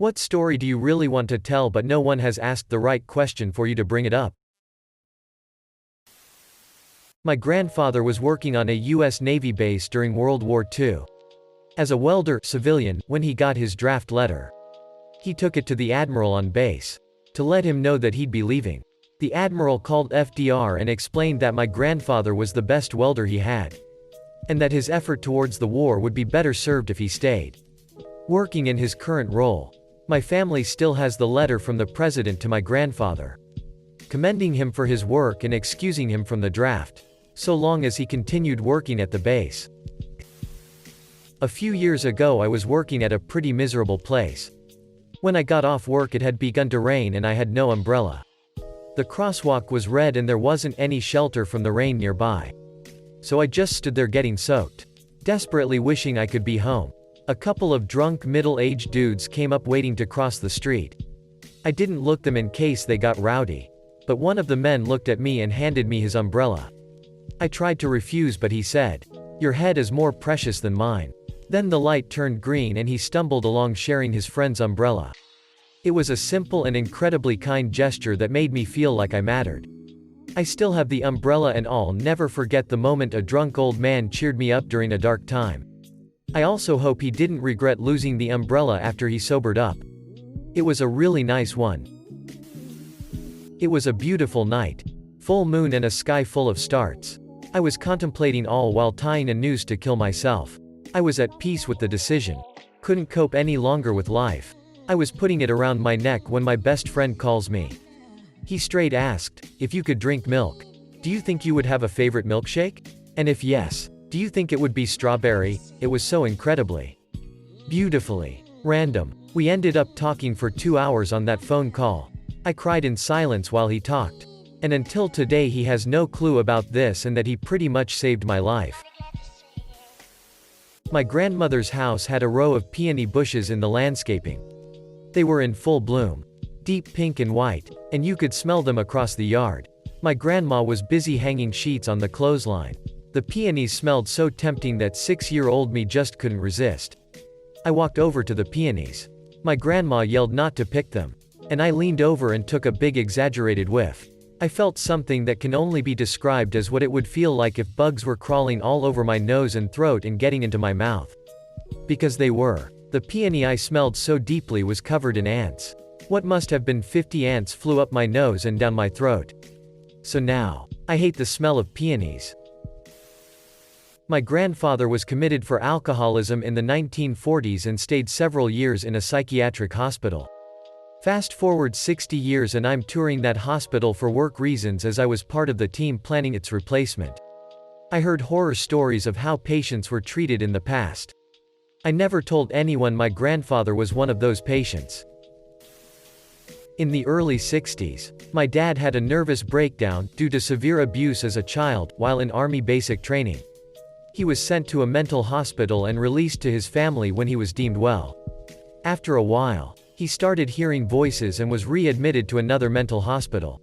What story do you really want to tell but no one has asked the right question for you to bring it up? My grandfather was working on a U.S. Navy base during World War II. As a welder, civilian, when he got his draft letter, he took it to the admiral on base to let him know that he'd be leaving. The admiral called FDR and explained that my grandfather was the best welder he had, and that his effort towards the war would be better served if he stayed working in his current role. My family still has the letter from the president to my grandfather, commending him for his work and excusing him from the draft, so long as he continued working at the base. A few years ago I was working at a pretty miserable place. When I got off work it had begun to rain and I had no umbrella. The crosswalk was red and there wasn't any shelter from the rain nearby. So I just stood there getting soaked, desperately wishing I could be home. A couple of drunk middle-aged dudes came up waiting to cross the street. I didn't look them in case they got rowdy, but one of the men looked at me and handed me his umbrella. I tried to refuse but he said, "Your head is more precious than mine." Then the light turned green and he stumbled along sharing his friend's umbrella. It was a simple and incredibly kind gesture that made me feel like I mattered. I still have the umbrella and I'll never forget the moment a drunk old man cheered me up during a dark time. I also hope he didn't regret losing the umbrella after he sobered up. It was a really nice one. It was a beautiful night. Full moon and a sky full of stars. I was contemplating all while tying a noose to kill myself. I was at peace with the decision. Couldn't cope any longer with life. I was putting it around my neck when my best friend calls me. He straight asked, "If you could drink milk, do you think you would have a favorite milkshake? And if yes, do you think it would be strawberry?" It was so incredibly, beautifully random. We ended up talking for 2 hours on that phone call. I cried in silence while he talked. And until today he has no clue about this and that he pretty much saved my life. My grandmother's house had a row of peony bushes in the landscaping. They were in full bloom, deep pink and white, and you could smell them across the yard. My grandma was busy hanging sheets on the clothesline. The peonies smelled so tempting that 6-year-old me just couldn't resist. I walked over to the peonies. My grandma yelled not to pick them, and I leaned over and took a big exaggerated whiff. I felt something that can only be described as what it would feel like if bugs were crawling all over my nose and throat and getting into my mouth. Because they were. The peony I smelled so deeply was covered in ants. What must have been 50 ants flew up my nose and down my throat. So now, I hate the smell of peonies. My grandfather was committed for alcoholism in the 1940s and stayed several years in a psychiatric hospital. Fast forward 60 years and I'm touring that hospital for work reasons as I was part of the team planning its replacement. I heard horror stories of how patients were treated in the past. I never told anyone my grandfather was one of those patients. In the early 60s, my dad had a nervous breakdown due to severe abuse as a child while in Army basic training. He was sent to a mental hospital and released to his family when he was deemed well. After a while, he started hearing voices and was readmitted to another mental hospital.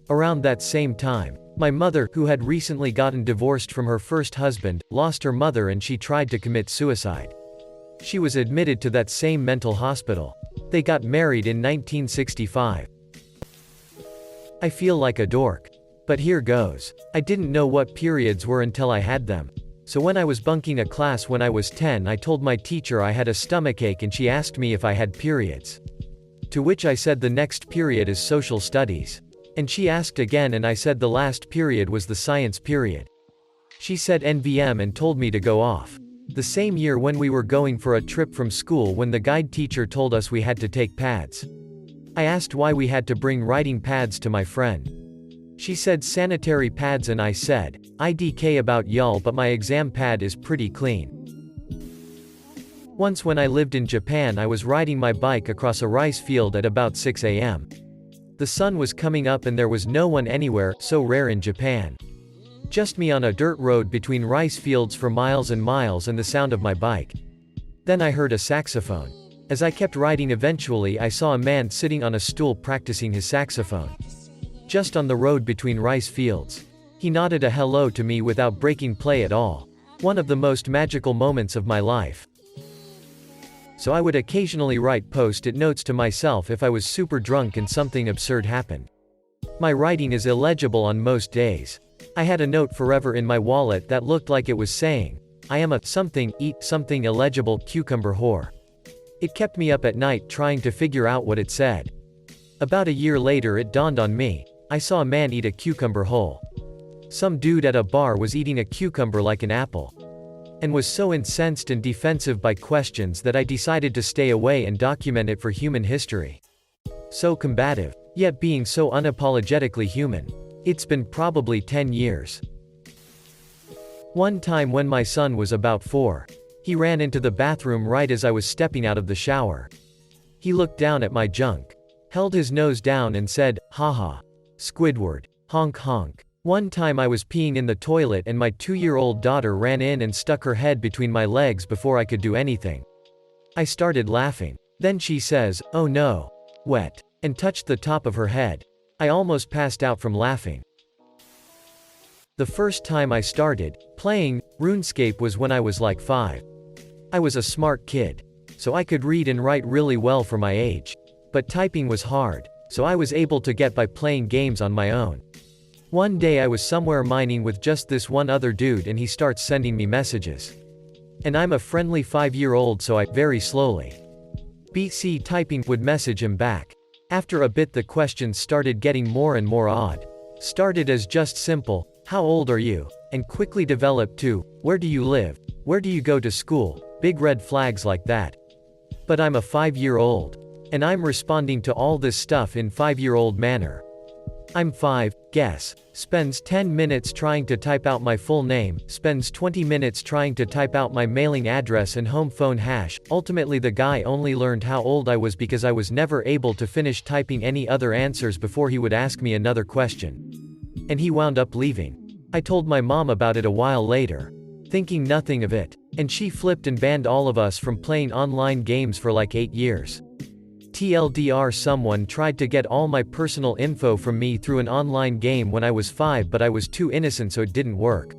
Around that same time, my mother, who had recently gotten divorced from her first husband, lost her mother and she tried to commit suicide. She was admitted to that same mental hospital. They got married in 1965. I feel like a dork. But here goes. I didn't know what periods were until I had them. So when I was bunking a class when I was 10, I told my teacher I had a stomachache and she asked me if I had periods. To which I said the next period is social studies. And she asked again and I said the last period was the science period. She said NVM and told me to go off. The same year when we were going for a trip from school when the guide teacher told us we had to take pads. I asked why we had to bring writing pads to my friend. She said sanitary pads and I said, IDK about y'all but my exam pad is pretty clean. Once when I lived in Japan I was riding my bike across a rice field at about 6 a.m. The sun was coming up and there was no one anywhere, so rare in Japan. Just me on a dirt road between rice fields for miles and miles and the sound of my bike. Then I heard a saxophone. As I kept riding eventually I saw a man sitting on a stool practicing his saxophone. Just on the road between rice fields. He nodded a hello to me without breaking play at all. One of the most magical moments of my life. so I would occasionally write post-it notes to myself if I was super drunk and something absurd happened. My writing is illegible on most days. I had a note forever in my wallet that looked like it was saying, "I am a something, eat something illegible cucumber whore." It kept me up at night trying to figure out what it said. About a year later it dawned on me, I saw a man eat a cucumber whole. Some dude at a bar was eating a cucumber like an apple. And was so incensed and defensive by questions that I decided to stay away and document it for human history. So combative, yet being so unapologetically human. It's been probably 10 years. One time when my son was about 4. He ran into the bathroom right as I was stepping out of the shower. He looked down at my junk, held his nose down and said, "Haha. Squidward. Honk honk." One time I was peeing in the toilet and my 2-year-old daughter ran in and stuck her head between my legs before I could do anything. I started laughing. Then she says, "Oh no. Wet," and touched the top of her head. I almost passed out from laughing. The first time I started playing RuneScape was when I was like 5. I was a smart kid, so I could read and write really well for my age. But typing was hard, so I was able to get by playing games on my own. One day I was somewhere mining with just this one other dude and he starts sending me messages. And I'm a friendly 5-year-old, so I, very slowly, BC typing, would message him back. After a bit the questions started getting more and more odd. Started as just simple, "How old are you?" and quickly developed to, "Where do you live? Where do you go to school?" Big red flags like that. But I'm a 5-year-old. And I'm responding to all this stuff in 5-year-old manner. I'm 5, guess, spends 10 minutes trying to type out my full name, spends 20 minutes trying to type out my mailing address and home phone hash. Ultimately the guy only learned how old I was because I was never able to finish typing any other answers before he would ask me another question. And he wound up leaving. I told my mom about it a while later, thinking nothing of it, and she flipped and banned all of us from playing online games for like 8 years. TLDR, someone tried to get all my personal info from me through an online game when I was 5, but I was too innocent so it didn't work.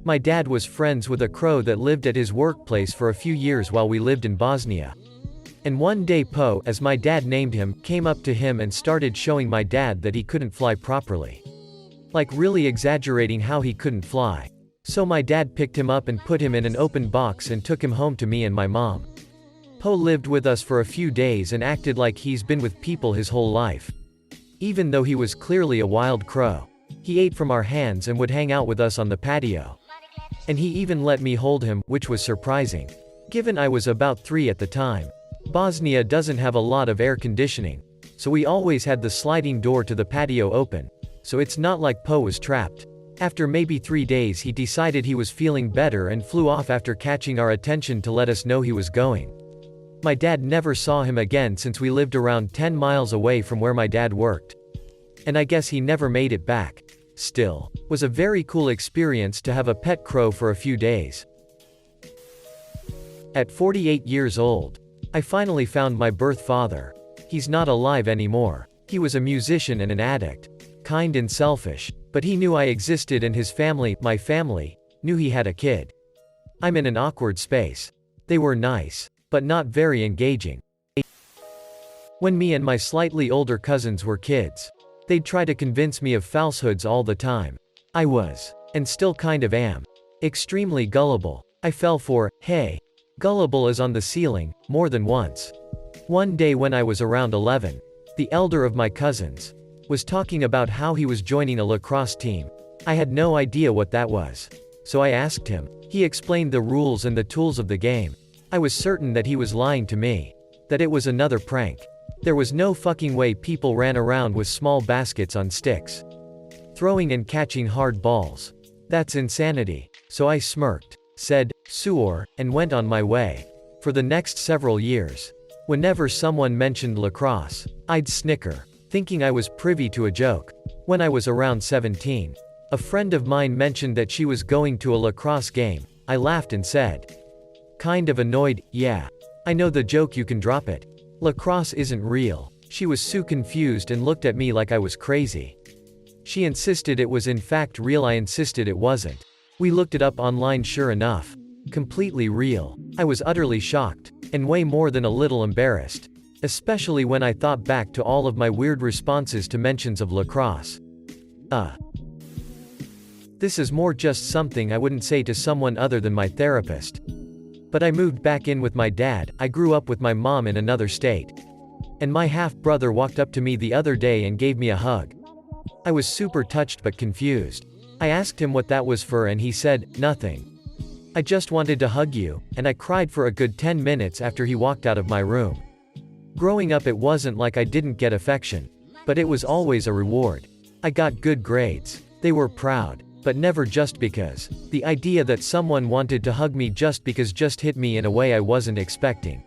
My dad was friends with a crow that lived at his workplace for a few years while we lived in Bosnia. And one day Po, as my dad named him, came up to him and started showing my dad that he couldn't fly properly. Like really exaggerating how he couldn't fly. So my dad picked him up and put him in an open box and took him home to me and my mom. Po lived with us for a few days and acted like he's been with people his whole life. Even though he was clearly a wild crow. He ate from our hands and would hang out with us on the patio. And he even let me hold him, which was surprising, given I was about 3 at the time. Bosnia doesn't have a lot of air conditioning, so we always had the sliding door to the patio open, so it's not like Po was trapped. After maybe 3 days he decided he was feeling better and flew off after catching our attention to let us know he was going. My dad never saw him again since we lived around 10 miles away from where my dad worked. And I guess he never made it back. Still, was a very cool experience to have a pet crow for a few days. At 48 years old, I finally found my birth father. He's not alive anymore. He was a musician and an addict. Kind and selfish, but he knew I existed and his family, my family, knew he had a kid. I'm in an awkward space. They were nice, but not very engaging. When me and my slightly older cousins were kids, they'd try to convince me of falsehoods all the time. I was, and still kind of am, extremely gullible. I fell for, "Hey, gullible is on the ceiling," more than once. One day when I was around 11, the elder of my cousins was talking about how he was joining a lacrosse team. I had no idea what that was, so I asked him. He explained the rules and the tools of the game. I was certain that he was lying to me, that it was another prank. There was no fucking way people ran around with small baskets on sticks, throwing and catching hard balls. That's insanity. So I smirked, said, "Sewer," and went on my way. For the next several years, whenever someone mentioned lacrosse, I'd snicker, thinking I was privy to a joke. When I was around 17, a friend of mine mentioned that she was going to a lacrosse game. I laughed and said, kind of annoyed, "Yeah, I know the joke, you can drop it. Lacrosse isn't real." She was so confused and looked at me like I was crazy. She insisted it was in fact real. I insisted it wasn't. We looked it up online. Sure enough, Completely real. I was utterly shocked, and way more than a little embarrassed. Especially when I thought back to all of my weird responses to mentions of lacrosse. This is more just something I wouldn't say to someone other than my therapist. But I moved back in with my dad. I grew up with my mom in another state. And my half-brother walked up to me the other day and gave me a hug. I was super touched but confused. I asked him what that was for and he said, "Nothing. I just wanted to hug you," and I cried for a good 10 minutes after he walked out of my room. Growing up, it wasn't like I didn't get affection. But it was always a reward. I got good grades. They were proud. But never just because. The idea that someone wanted to hug me just because just hit me in a way I wasn't expecting.